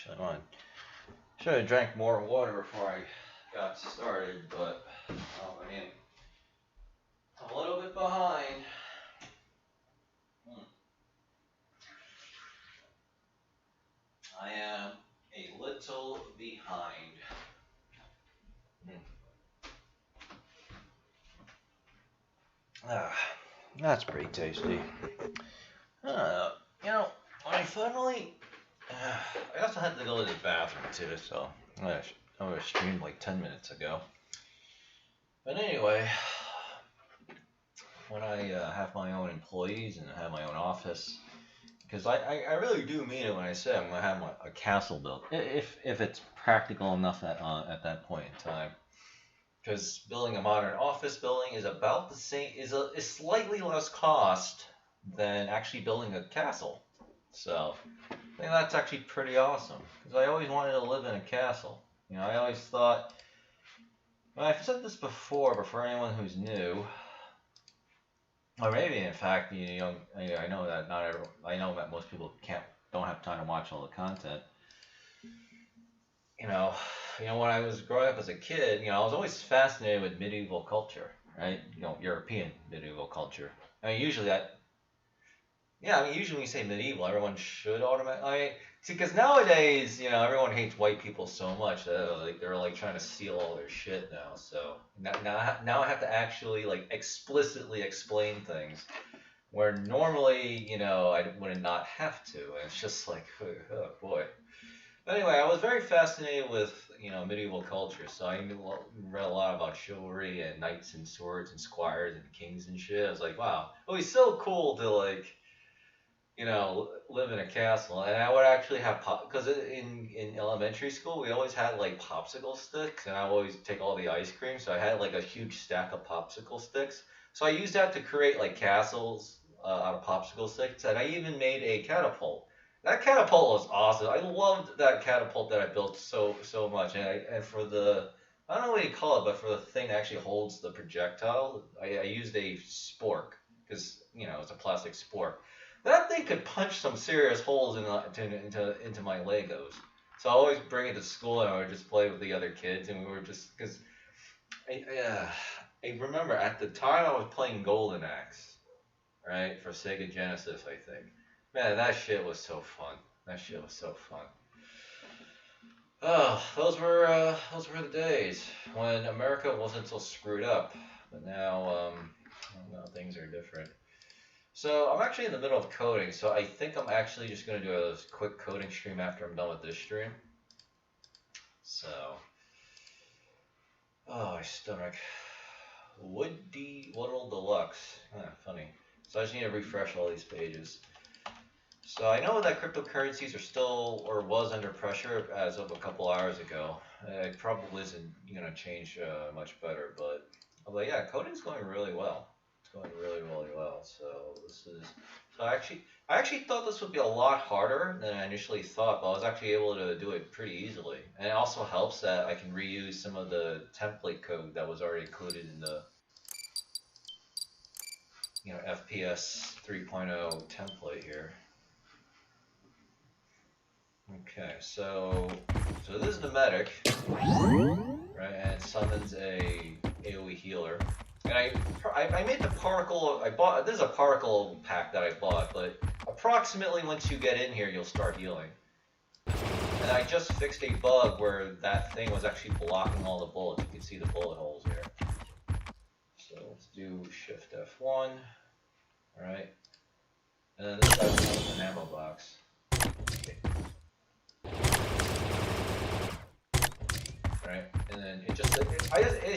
Actually, I should have drank more water before I got started, but oh man, I'm a little bit behind. I am a little behind. That's pretty tasty. You know, when I finally, I also had to go to the bathroom too, so I was streamed like 10 minutes ago. But anyway, when I have my own employees and have my own office, because I really do mean it when I say I'm going to have a castle built, if it's practical enough at that point in time. Because building a modern office building is about the same, is slightly less cost than actually building a castle. So I think that's actually pretty awesome. Because I always wanted to live in a castle. You know, I always thought, well, I've said this before, but for anyone who's new, or maybe in fact, I know that I know that most people don't have time to watch all the content. You know, when I was growing up as a kid, I was always fascinated with medieval culture, right? European medieval culture. I mean, usually when you say medieval, everyone should automatically. See, because nowadays, everyone hates white people so much that they're like trying to steal all their shit now. So now I have to actually like explicitly explain things where normally, I would not have to. And it's just like, oh boy. Anyway, I was very fascinated with, medieval culture, so I read a lot about chivalry and knights and swords and squires and kings and shit. I was like, wow, it was so cool to, like, live in a castle. And I would actually have, because in elementary school, we always had, like, popsicle sticks, and I would always take all the ice cream, so I had, like, a huge stack of popsicle sticks. So I used that to create, like, castles out of popsicle sticks, and I even made a catapult. That catapult was awesome. I loved that catapult that I built so much. And for the, I don't know what you call it, but for the thing that actually holds the projectile, I used a spork because it's a plastic spork. That thing could punch some serious holes into my Legos. So I always bring it to school and I would just play with the other kids, and we were just because I remember at the time I was playing Golden Axe, right, for Sega Genesis, I think. Man, that shit was so fun. Oh, those were the days when America wasn't so screwed up. But now, things are different. So I'm actually in the middle of coding, so I think I'm actually just gonna do a quick coding stream after I'm done with this stream. So, oh, my stomach. Woodle Deluxe. Funny. So I just need to refresh all these pages. So I know that cryptocurrencies are still, or was under pressure as of a couple hours ago. It probably isn't going to change much better, but yeah, coding's going really well. It's going really, really well. I actually thought this would be a lot harder than I initially thought, but I was actually able to do it pretty easily. And it also helps that I can reuse some of the template code that was already included in the FPS 3.0 template here. Okay, so this is the medic, right? And it summons a AoE healer. And I made the particle. This is a particle pack that I bought, but approximately once you get in here, you'll start healing. And I just fixed a bug where that thing was actually blocking all the bullets. You can see the bullet holes here. So let's do Shift F1. All right, and then this guy's an ammo box. Okay. Right, and then it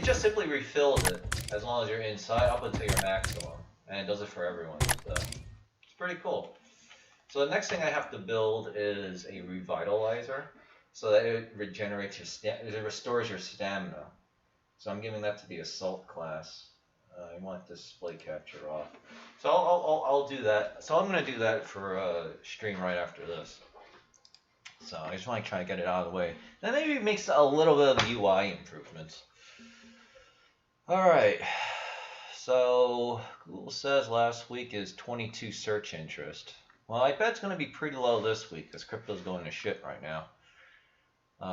just simply refills it as long as you're inside up until your maximum, and it does it for everyone. So it's pretty cool. So the next thing I have to build is a revitalizer, so that it regenerates it restores your stamina. So I'm giving that to the assault class. I want display capture off, so I'll do that. So I'm gonna do that for stream right after this. So I just want to try to get it out of the way. Then maybe it makes a little bit of UI improvements. Alright. So Google says last week is 22 search interest. Well, I bet it's going to be pretty low this week because crypto's going to shit right now.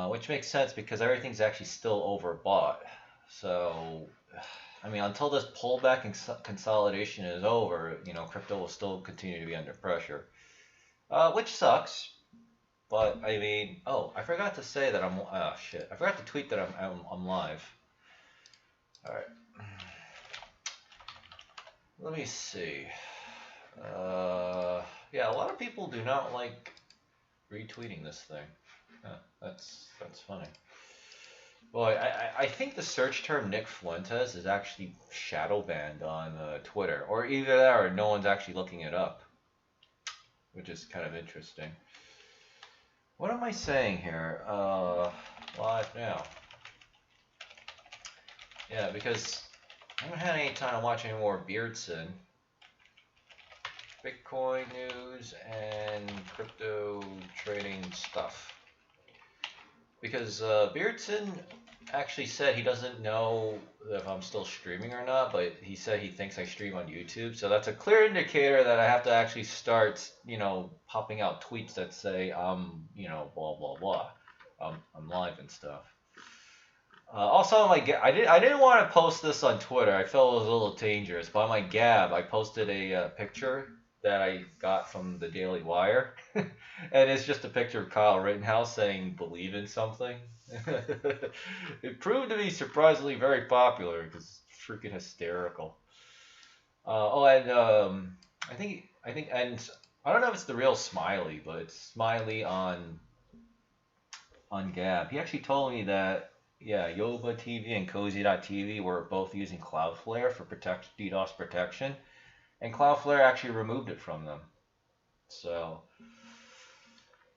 which makes sense because everything's actually still overbought. So, I mean, until this pullback and consolidation is over, crypto will still continue to be under pressure, which sucks. But I mean, oh, I forgot to say that oh shit, I forgot to tweet that I'm live. All right, let me see. Yeah, a lot of people do not like retweeting this thing. That's funny. Well, I think the search term Nick Fuentes is actually shadow banned on Twitter, or either that or no one's actually looking it up, which is kind of interesting. What am I saying here? Live now. Yeah, because I haven't had any time to watch any more Beardson. Bitcoin news and crypto trading stuff. Because Beardson actually said he doesn't know if I'm still streaming or not, but he said he thinks I stream on YouTube. So that's a clear indicator that I have to actually start, popping out tweets that say I'm, blah blah blah. I'm live and stuff. Also, on my I didn't want to post this on Twitter. I felt it was a little dangerous. But on my Gab, I posted a picture that I got from the Daily Wire, and it's just a picture of Kyle Rittenhouse saying "believe in something." It proved to be surprisingly very popular because it's freaking hysterical. And I think, and I don't know if it's the real Smiley, but it's Smiley on Gab. He actually told me that Yoba TV and Cozy.tv were both using Cloudflare for DDoS protection. And Cloudflare actually removed it from them. So,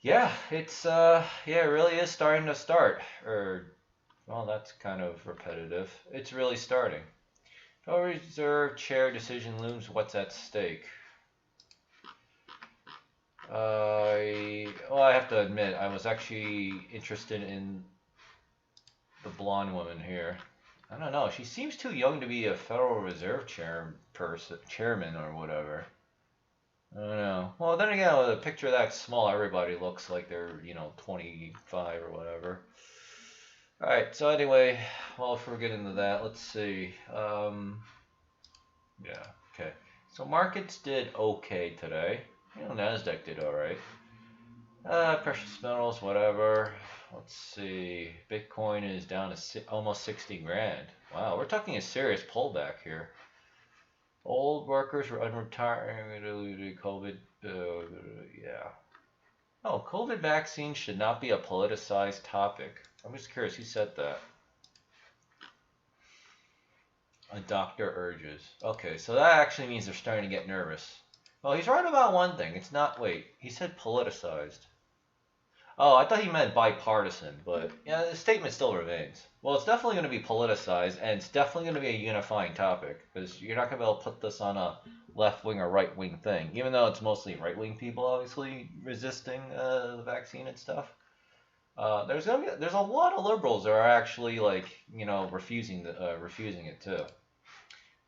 yeah, it's, it really is starting to start. Well, that's kind of repetitive. It's really starting. Federal Reserve Chair decision looms. What's at stake? Well, I have to admit, I was actually interested in the blonde woman here. I don't know. She seems too young to be a Federal Reserve chairman or whatever. I don't know. Well, then again, with a picture that small, everybody looks like they're, 25 or whatever. All right. So anyway, well, if we're getting into that, let's see. Yeah. Okay. So markets did okay today. Nasdaq did all right. Precious metals, whatever. Let's see. Bitcoin is down to almost 60 grand. Wow, we're talking a serious pullback here. Old workers were unretiring due to COVID. Yeah. Oh, COVID vaccine should not be a politicized topic. I'm just curious, who said that? A doctor urges. Okay, so that actually means they're starting to get nervous. Well, he's right about one thing. It's not, wait, he said politicized. Oh, I thought he meant bipartisan, but yeah, the statement still remains. Well, it's definitely going to be politicized, and it's definitely going to be a unifying topic, because you're not going to be able to put this on a left-wing or right-wing thing, even though it's mostly right-wing people, obviously, resisting the vaccine and stuff. There's a lot of liberals that are actually, like, refusing it, too.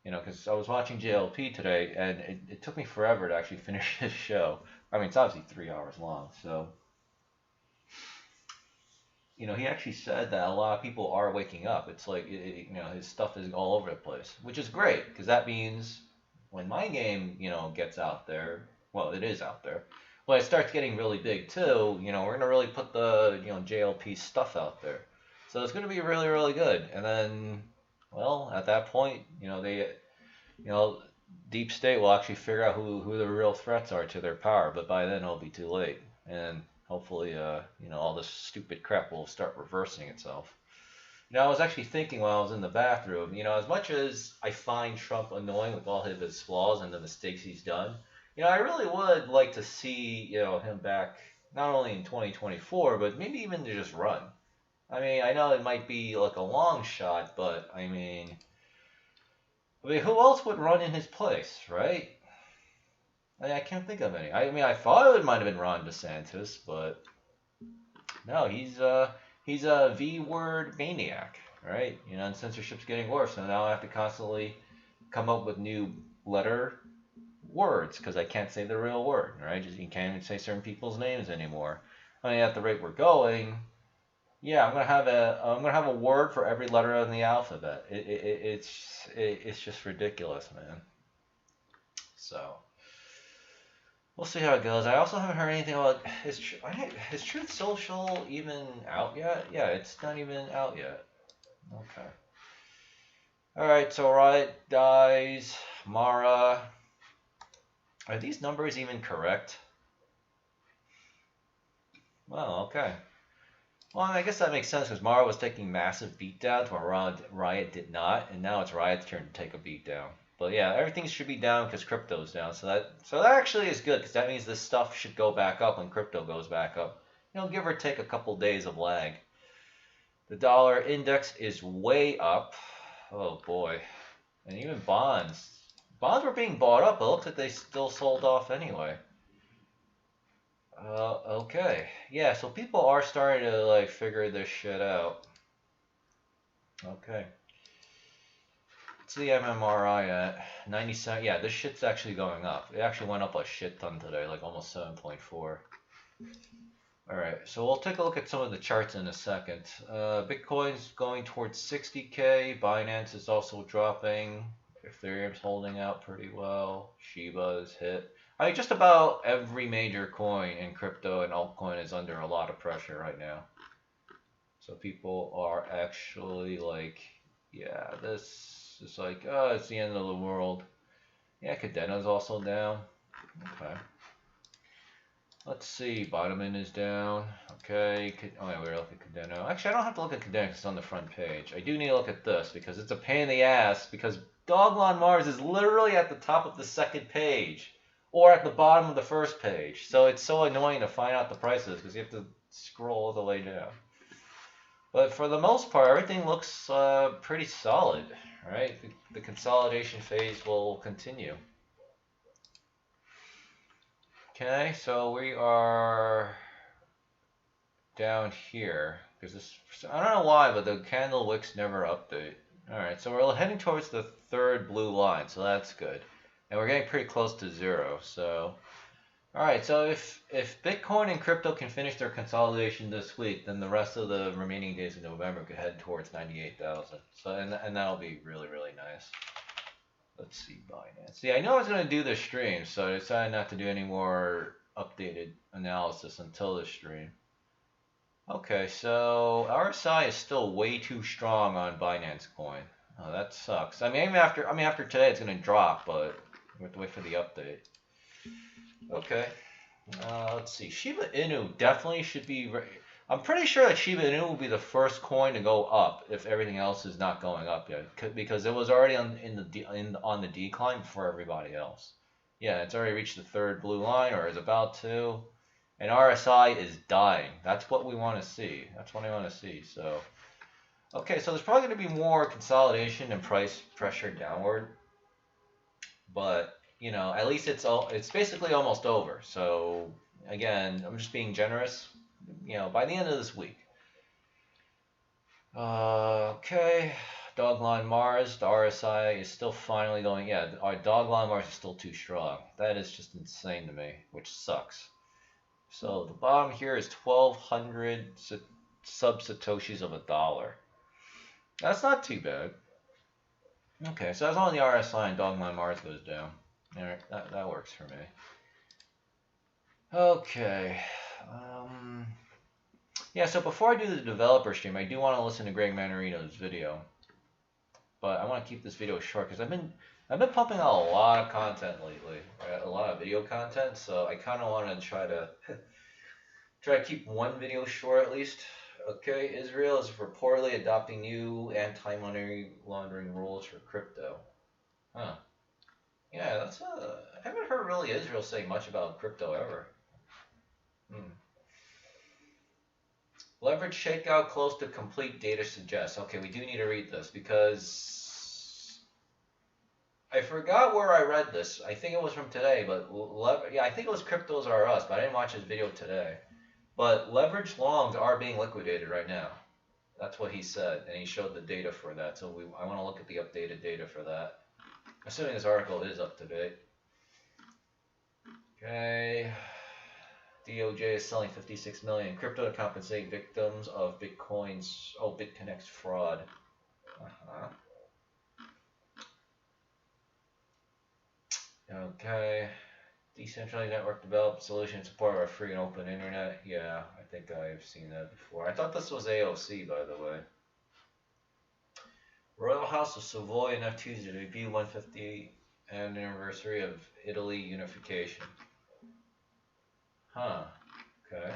Because I was watching JLP today, and it took me forever to actually finish his show. I mean, it's obviously 3 hours long, so... he actually said that a lot of people are waking up. It's like, his stuff is all over the place, which is great, because that means when my game, gets out there, well, it is out there, when it starts getting really big too, we're going to really put the, JLP stuff out there. So it's going to be really, really good. And then, well, at that point, Deep State will actually figure out who the real threats are to their power, but by then it'll be too late. And hopefully, all this stupid crap will start reversing itself. I was actually thinking while I was in the bathroom, as much as I find Trump annoying with all of his flaws and the mistakes he's done, I really would like to see, him back not only in 2024, but maybe even to just run. I mean, I know it might be like a long shot, but I mean, who else would run in his place, right? I can't think of any. I mean, I thought it might have been Ron DeSantis, but no, he's a V-word maniac, right? And censorship's getting worse, so now I have to constantly come up with new letter words because I can't say the real word, right? You can't even say certain people's names anymore. I mean, at the rate we're going, Yeah, I'm gonna have a word for every letter in the alphabet. It's just ridiculous, man. So we'll see how it goes. I also haven't heard anything about is Truth Social even out yet? Yeah, it's not even out yet. Okay. All right. So Riot dies. Mara. Are these numbers even correct? Well, okay. Well, I guess that makes sense because Mara was taking massive beatdowns while Riot did not, and now it's Riot's turn to take a beatdown. But yeah, everything should be down because crypto's down. So that actually is good because that means this stuff should go back up when crypto goes back up. Give or take a couple days of lag. The dollar index is way up. Oh boy. And even bonds. Bonds were being bought up, but it looks like they still sold off anyway. Okay. Yeah, so people are starting to like figure this shit out. Okay. What's the MMRI at? 97. Yeah, this shit's actually going up. It actually went up a shit ton today, like almost 7.4. Alright, so we'll take a look at some of the charts in a second. Bitcoin's going towards 60K. Binance is also dropping. Ethereum's holding out pretty well. Shiba's hit. I mean, just about every major coin in crypto and altcoin is under a lot of pressure right now. So people are actually like, yeah, this is like, oh, it's the end of the world. Yeah, Cadena's also down. Okay. Let's see, Bottoman is down. Okay, oh yeah, we're looking at Cadena. Actually, I don't have to look at Cadena because it's on the front page. I do need to look at this because it's a pain in the ass because Doglon Mars is literally at the top of the second page or at the bottom of the first page. So it's so annoying to find out the prices because you have to scroll all the way down. But for the most part, everything looks pretty solid, right? The consolidation phase will continue. Okay, so we are down here because this, I don't know why, but the candle wicks never update. All right, so we're heading towards the third blue line, so that's good, and we're getting pretty close to zero. So, all right, so if Bitcoin and crypto can finish their consolidation this week, then the rest of the remaining days of November could head towards 98,000. So, and that'll be really nice. Let's see, Binance. See, I knew I was going to do this stream, so I decided not to do any more updated analysis until this stream. Okay, so RSI is still way too strong on Binance Coin. Oh, that sucks. I mean, after today, it's going to drop, but we have to wait for the update. Okay. Let's see. Shiba Inu definitely should be. I'm pretty sure that Shiba Inu will be the first coin to go up if everything else is not going up yet, because it was already on the decline before everybody else. Yeah, it's already reached the third blue line or is about to, and RSI is dying. That's what we want to see. That's what I want to see. So, okay, so there's probably going to be more consolidation and price pressure downward, but at least it's basically almost over. So again, I'm just being generous. By the end of this week. Okay, Dogline Mars, the RSI is still finally going. Yeah, our Dogline Mars is still too strong. That is just insane to me, which sucks. So the bottom here is 1,200 sub-satoshis of $1. That's not too bad. Okay, so as long as the RSI and Dogline Mars goes down, alright, that works for me. Okay. Yeah, so before I do the developer stream, I do want to listen to Greg Manarino's video. But I want to keep this video short because I've been pumping out a lot of content lately, right? A lot of video content. So I kind of want to try to keep one video short at least. Okay, Israel is reportedly adopting new anti-money laundering rules for crypto. Huh. Yeah, I haven't heard really Israel say much about crypto ever. Leverage shakeout close to complete, data suggests. Okay, we do need to read this because I forgot where I read this. I think it was from today, but yeah, I think it was Cryptos R Us, but I didn't watch his video today. But leverage longs are being liquidated right now. That's what he said, and he showed the data for that. So I want to look at the updated data for that. Assuming this article is up to date. Okay. DOJ is selling 56 million in crypto to compensate victims of Bitcoin's BitConnect's fraud. Okay. Decentralized network developed solution support our free and open internet. Yeah, I think I've seen that before. I thought this was AOC, by the way. Royal House of Savoy NFTs to debut 150th anniversary of Italy unification. Huh. Okay.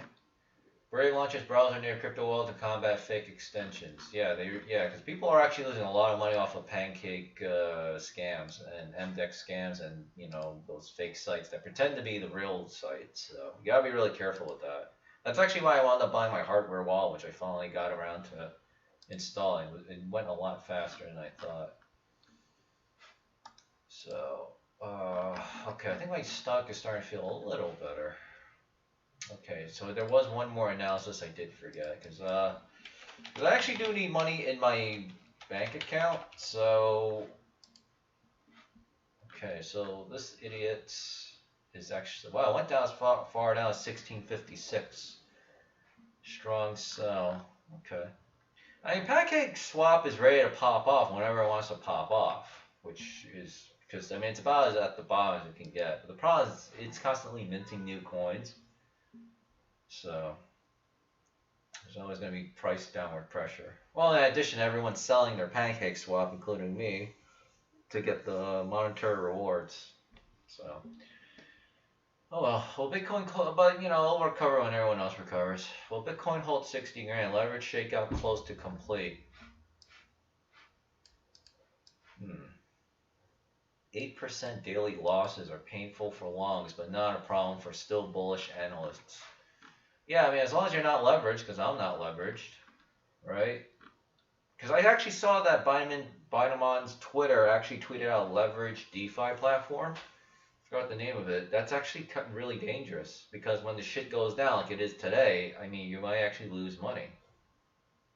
Brave launches browser near crypto wallet to combat fake extensions. Yeah, because people are actually losing a lot of money off of pancake scams and MDEX scams and those fake sites that pretend to be the real sites. So you gotta be really careful with that. That's actually why I wound up buying my hardware wallet, which I finally got around to installing. It went a lot faster than I thought. So okay, I think my stock is starting to feel a little better. Okay, so there was one more analysis I did forget, because I actually do need money in my bank account, so... Okay, so this idiot is actually... Wow, it went down as far down as 1656. Strong sell. Okay. I mean, Pancake Swap is ready to pop off whenever it wants to pop off, which is... Because, I mean, it's about as at the bottom as it can get. But the problem is it's constantly minting new coins. So there's always going to be price downward pressure. Well, in addition, everyone's selling their Pancake Swap, including me, to get the monetary rewards. So, oh well. Well, Bitcoin, but it'll recover when everyone else recovers. Well, Bitcoin holds 60 grand. Leverage shakeout close to complete. 8% daily losses are painful for longs, but not a problem for still bullish analysts. Yeah, I mean, as long as you're not leveraged, because I'm not leveraged, right? Because I actually saw that Binamon's Twitter actually tweeted out a leveraged DeFi platform. I forgot the name of it. That's actually really dangerous, because when the shit goes down like it is today, I mean, you might actually lose money.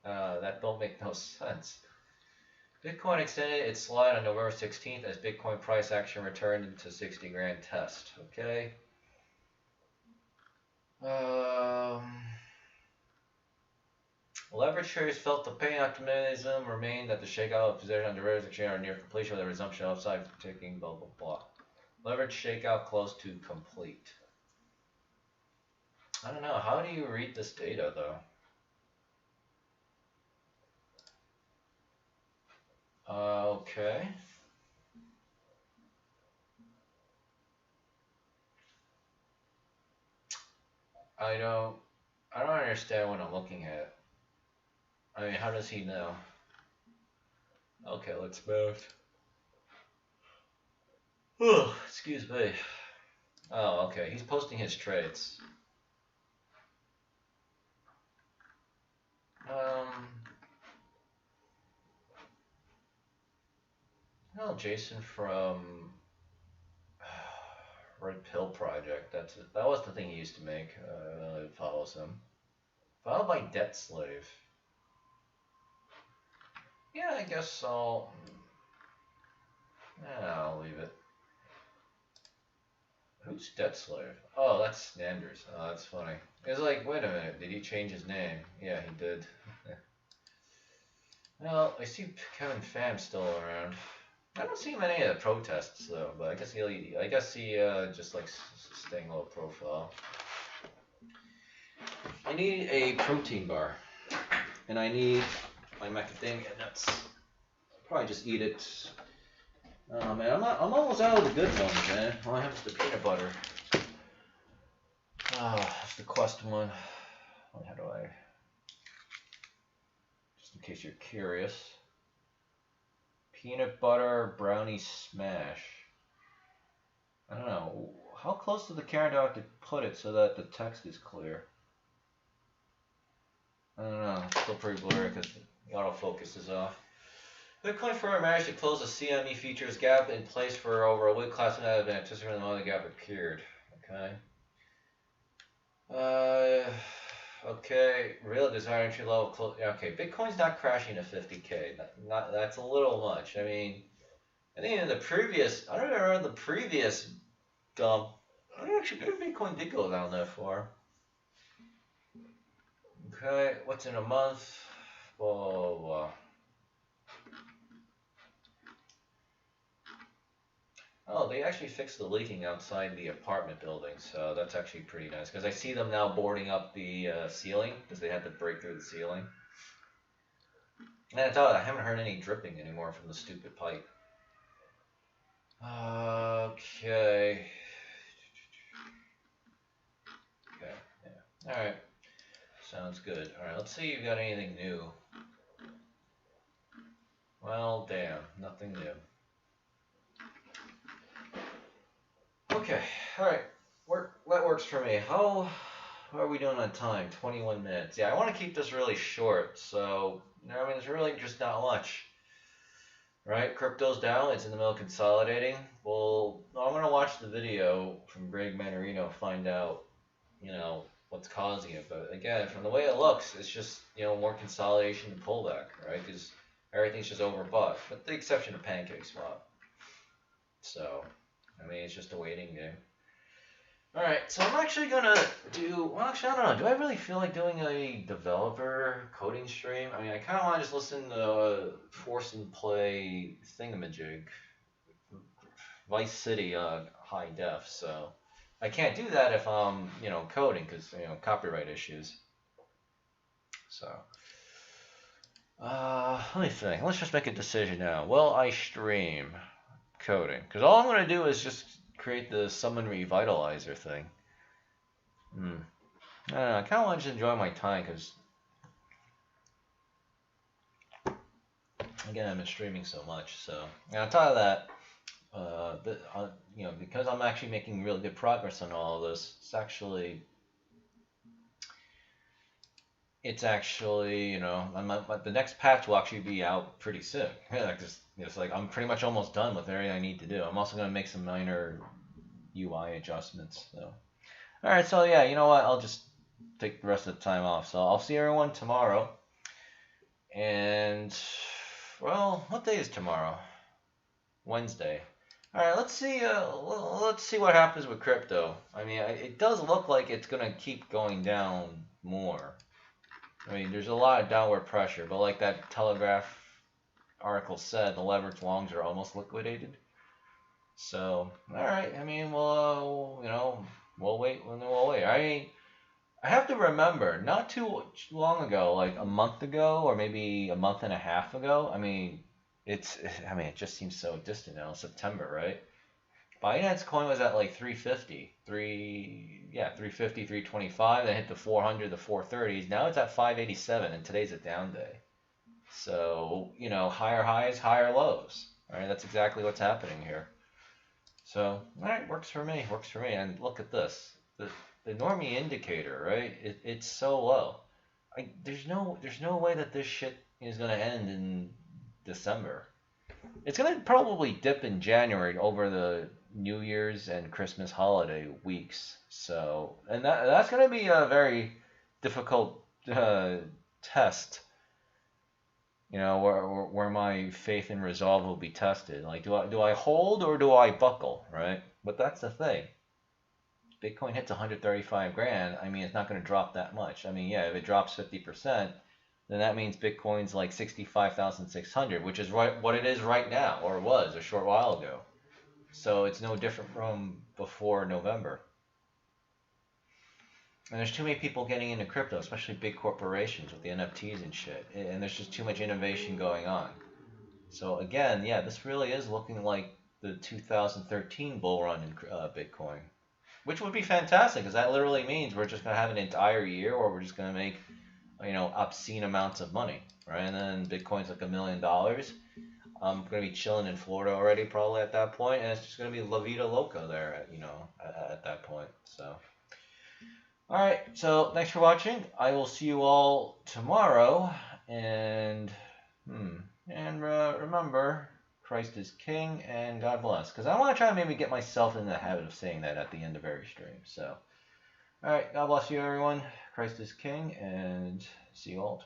That don't make no sense. Bitcoin extended its slide on November 16th as Bitcoin price action returned into 60 grand test. Okay. Leverage traders felt the pain. Optimism remained that the shakeout of position on derivatives exchange are near completion with a resumption of upside taking blah blah blah. Leverage shakeout close to complete. I don't know. How do you read this data though? Okay. I don't understand what I'm looking at. I mean, how does he know? Okay, let's move. Excuse me. Oh, okay. He's posting his trades. No, Jason from Red Pill Project. That's it. That was the thing he used to make. It follows him. Followed by Debt Slave. Yeah, I guess I'll leave it. Who's Debt Slave? Oh, that's Sanders. Oh, that's funny. It's like, wait a minute, did he change his name? Yeah, he did. Well, I see Kevin Pham still around. I don't see him in any of the protests though, but I guess he just likes staying low profile. I need a protein bar, and I need my macadamia nuts. Probably just eat it. Oh man, I'm almost out of the good ones, man. All I have is the peanut butter. That's the Quest one. How do I? Just in case you're curious. Peanut butter brownie smash. I don't know. How close to the camera do I have to put it so that the text is clear? I don't know. It's still pretty blurry because the autofocus is off. Bitcoin firm managed to close the CME futures gap in place for over a week. Class that had been anticipating the moment the gap appeared. Okay. Okay. Real desire entry level close. Okay. Bitcoin's not crashing to 50K. That's a little much. I mean, I think in the previous. I don't remember the previous dump. I think actually maybe Bitcoin did go down that far. Okay, what's in a month? Whoa. Oh, they actually fixed the leaking outside the apartment building, so that's actually pretty nice. Because I see them now boarding up the ceiling, because they had to break through the ceiling. And I haven't heard any dripping anymore from the stupid pipe. Okay. Okay, yeah. Alright. Sounds good. Alright, let's see if you got anything new. Well, damn. Nothing new. Okay, alright. That works for me. How are we doing on time? 21 minutes. Yeah, I want to keep this really short, so, I mean, there's really just not much. Right? Crypto's down. It's in the middle of consolidating. Well, I'm going to watch the video from Greg Manarino, find out, what's causing it. But again, from the way it looks, it's just, more consolidation and pullback, right? Because everything's just overbought, with the exception of Pancake Swap. So, I mean, it's just a waiting game. Alright, so I'm actually gonna well, actually, I don't know, do I really feel like doing a developer coding stream? I mean, I kind of want to just listen to Force and Play thingamajig, Vice City high def, so I can't do that if I'm, coding, because, copyright issues. So, let me think, let's just make a decision now. Will I stream coding? Because all I'm going to do is just create the summon revitalizer thing. I don't know, I kind of want to just enjoy my time because, again, I've been streaming so much. So, and on top of that, because I'm actually making really good progress on all of this, it's actually, the next patch will actually be out pretty soon. It's like I'm pretty much almost done with everything I need to do. I'm also going to make some minor UI adjustments. So, all right. So yeah, you know what? I'll just take the rest of the time off. So I'll see everyone tomorrow. And well, what day is tomorrow? Wednesday. All right. Let's see. Let's see what happens with crypto. I mean, it does look like it's going to keep going down more. I mean, there's a lot of downward pressure, but like that Telegraph article said, the leveraged longs are almost liquidated. So, all right. I mean, we'll wait when we'll wait. I have to remember, not too long ago, like a month ago or maybe a month and a half ago. I mean, it just seems so distant now. September, right? Binance coin was at like 350, 325. Then hit the 400, the 430s. Now it's at 587, and today's a down day. So, higher highs, higher lows. All right, that's exactly what's happening here. So, all right, works for me. And look at this, the normie indicator, right? It's so low. There's no way that this shit is gonna end in December. It's gonna probably dip in January over the New Year's and Christmas holiday weeks. So, and that's gonna be a very difficult test. Where my faith and resolve will be tested. Like, do I hold or do I buckle, right? But that's the thing. Bitcoin hits 135 grand. I mean, it's not going to drop that much. I mean, yeah, if it drops 50%, then that means Bitcoin's like 65,600, which is what it is right now, or was a short while ago. So it's no different from before November. And there's too many people getting into crypto, especially big corporations with the NFTs and shit. And there's just too much innovation going on. So again, yeah, this really is looking like the 2013 bull run in Bitcoin. Which would be fantastic, because that literally means we're just going to have an entire year where we're just going to make, obscene amounts of money, right? And then Bitcoin's like $1 million. I'm going to be chilling in Florida already probably at that point, and it's just going to be La Vida Loca there, at that point. So, all right. So thanks for watching. I will see you all tomorrow, and remember, Christ is King, and God bless. Because I want to try and maybe get myself in the habit of saying that at the end of every stream. So, all right. God bless you, everyone. Christ is King, and see you all tomorrow.